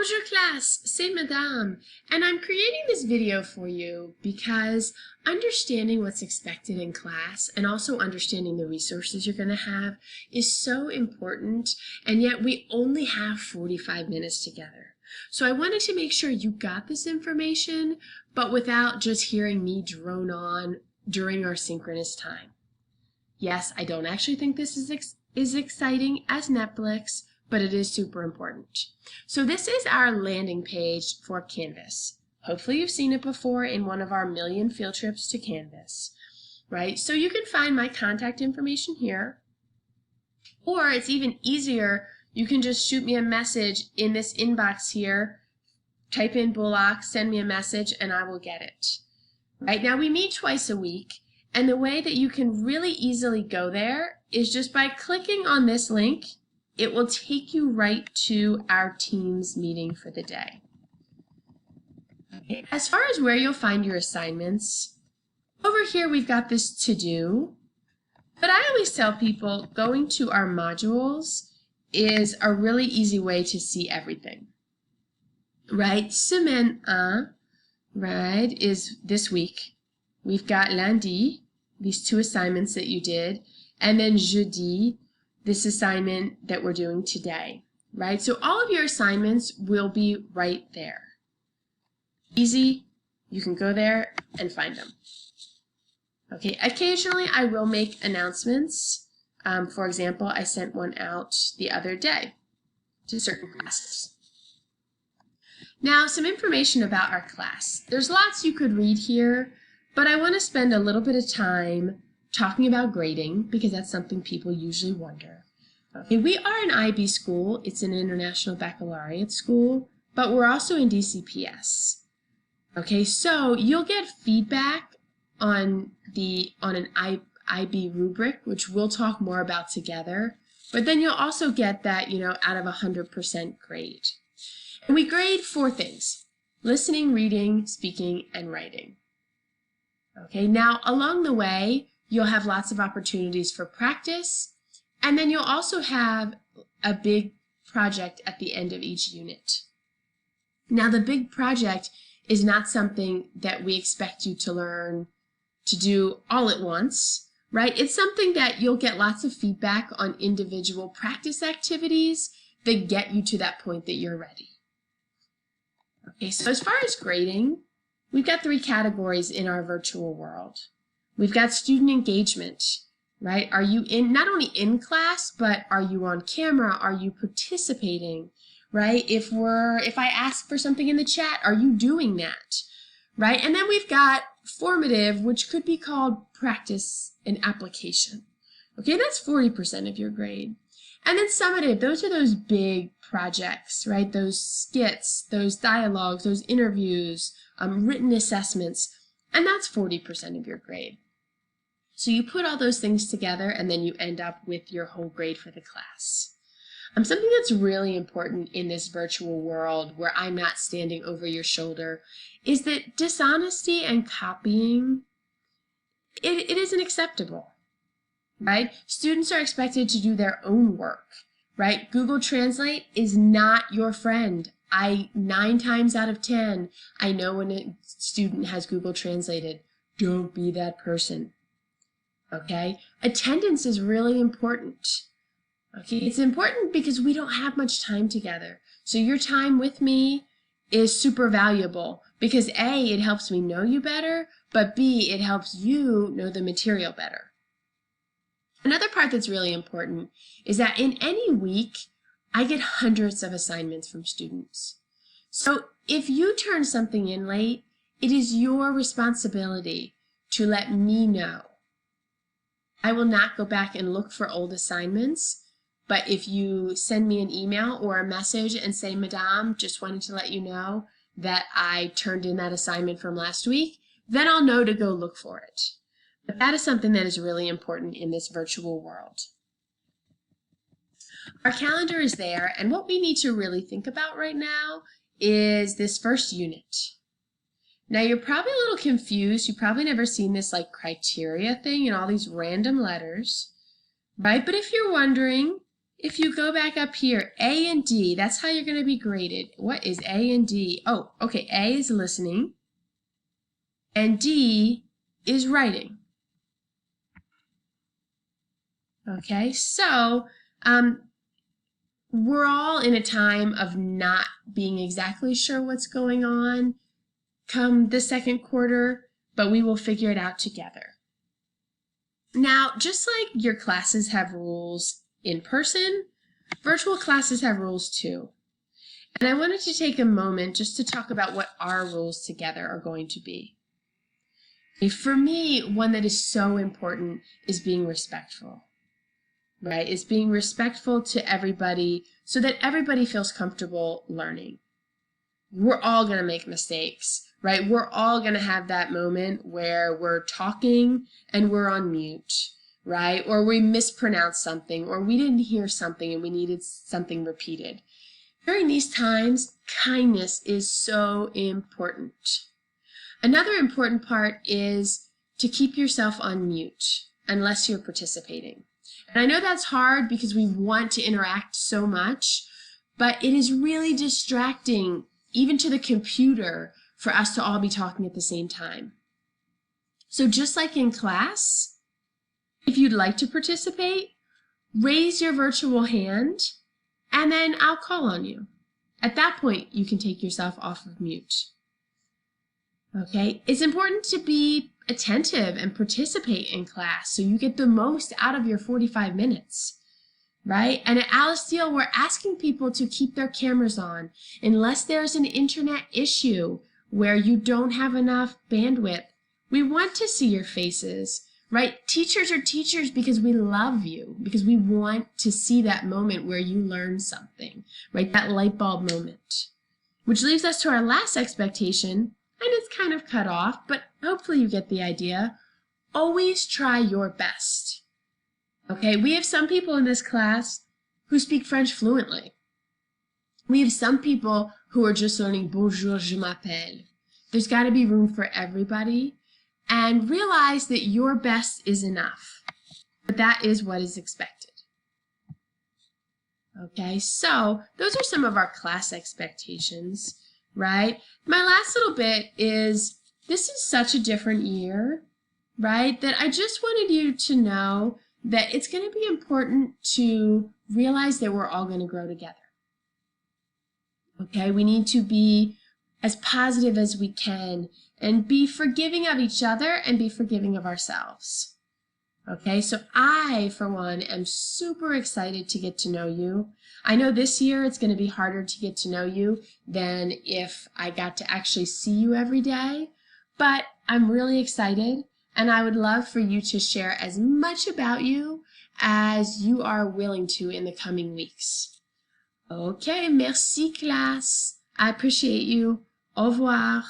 Bonjour class, c'est Madame, and I'm creating this video for you because understanding what's expected in class and also understanding the resources you're going to have is so important, and yet we only have 45 minutes together. So I wanted to make sure you got this information, but without just hearing me drone on during our synchronous time. Yes, I don't actually think this is exciting as Netflix, but it is super important. So this is our landing page for Canvas. Hopefully you've seen it before in one of our million field trips to Canvas, right? So you can find my contact information here, or it's even easier, you can just shoot me a message in this inbox here, type in Bullock, send me a message, and I will get it. Right now we meet twice a week, and the way that you can really easily go there is just by clicking on this link. It will take you right to our Teams meeting for the day. Okay. As far as where you'll find your assignments, over here we've got this to do, but I always tell people going to our modules is a really easy way to see everything. Right? Semaine 1, right, is this week. We've got lundi, these two assignments that you did, and then jeudi, this assignment that we're doing today, right? So all of your assignments will be right there. Easy, you can go there and find them. Okay, occasionally I will make announcements. For example, I sent one out the other day to certain classes. Now, some information about our class. There's lots you could read here, but I want to spend a little bit of time talking about grading because that's something people usually wonder. Okay, we are an IB school. It's an International Baccalaureate school, but we're also in DCPS. Okay, so you'll get feedback on an IB rubric, which we'll talk more about together, but then you'll also get that, out of 100% grade. And we grade 4 things: listening, reading, speaking, and writing. Okay, now along the way, you'll have lots of opportunities for practice, and then you'll also have a big project at the end of each unit. Now, the big project is not something that we expect you to learn to do all at once, right? It's something that you'll get lots of feedback on individual practice activities that get you to that point that you're ready. Okay, so as far as grading, we've got 3 categories in our virtual world. We've got student engagement, right? Are you not only in class, but are you on camera? Are you participating, right? If I ask for something in the chat, are you doing that, right? And then we've got formative, which could be called practice and application. Okay, that's 40% of your grade. And then summative, those are those big projects, right? Those skits, those dialogues, those interviews, written assessments, and that's 40% of your grade. So you put all those things together and then you end up with your whole grade for the class. Something that's really important in this virtual world where I'm not standing over your shoulder is that dishonesty and copying, it isn't acceptable, right? Students are expected to do their own work, right? Google Translate is not your friend. 9 times out of 10, I know when a student has Google Translated. Don't be that person. Okay? Attendance is really important. Okay? It's important because we don't have much time together. So your time with me is super valuable because A, it helps me know you better, but B, it helps you know the material better. Another part that's really important is that in any week, I get hundreds of assignments from students. So if you turn something in late, it is your responsibility to let me know. I will not go back and look for old assignments, but if you send me an email or a message and say, Madame, just wanted to let you know that I turned in that assignment from last week, then I'll know to go look for it. But that is something that is really important in this virtual world. Our calendar is there, and what we need to really think about right now is this first unit. Now, you're probably a little confused. You've probably never seen this like criteria thing and all these random letters, right? But if you're wondering, if you go back up here, A and D, that's how you're going to be graded. What is A and D? Oh, okay, A is listening, and D is writing. Okay, so we're all in a time of not being exactly sure what's going on come the second quarter, but we will figure it out together. Now, just like your classes have rules in person, virtual classes have rules too. And I wanted to take a moment just to talk about what our rules together are going to be. For me, one that is so important is being respectful. Right? It's being respectful to everybody so that everybody feels comfortable learning. We're all going to make mistakes, right? We're all going to have that moment where we're talking and we're on mute, right? Or we mispronounced something, or we didn't hear something and we needed something repeated. During these times, kindness is so important. Another important part is to keep yourself on mute unless you're participating. And I know that's hard because we want to interact so much, but it is really distracting, even to the computer, for us to all be talking at the same time. So just like in class, if you'd like to participate, raise your virtual hand, and then I'll call on you. At that point, you can take yourself off of mute. Okay, it's important to be attentive and participate in class so you get the most out of your 45 minutes, right? And at Alice Steele, we're asking people to keep their cameras on unless there's an internet issue where you don't have enough bandwidth. We want to see your faces, right? Teachers are teachers because we love you, because we want to see that moment where you learn something, right? That light bulb moment. Which leaves us to our last expectation. And it's kind of cut off, but hopefully you get the idea. Always try your best. Okay, we have some people in this class who speak French fluently. We have some people who are just learning bonjour, je m'appelle. There's got to be room for everybody, and realize that your best is enough. But that is what is expected. Okay, so those are some of our class expectations. Right? My last little bit is, this is such a different year, right? That I just wanted you to know that it's going to be important to realize that we're all going to grow together. Okay? We need to be as positive as we can and be forgiving of each other and be forgiving of ourselves. Okay? So I, for one, am super excited to get to know you. I know this year it's going to be harder to get to know you than if I got to actually see you every day, but I'm really excited, and I would love for you to share as much about you as you are willing to in the coming weeks. Okay, merci classe. I appreciate you. Au revoir.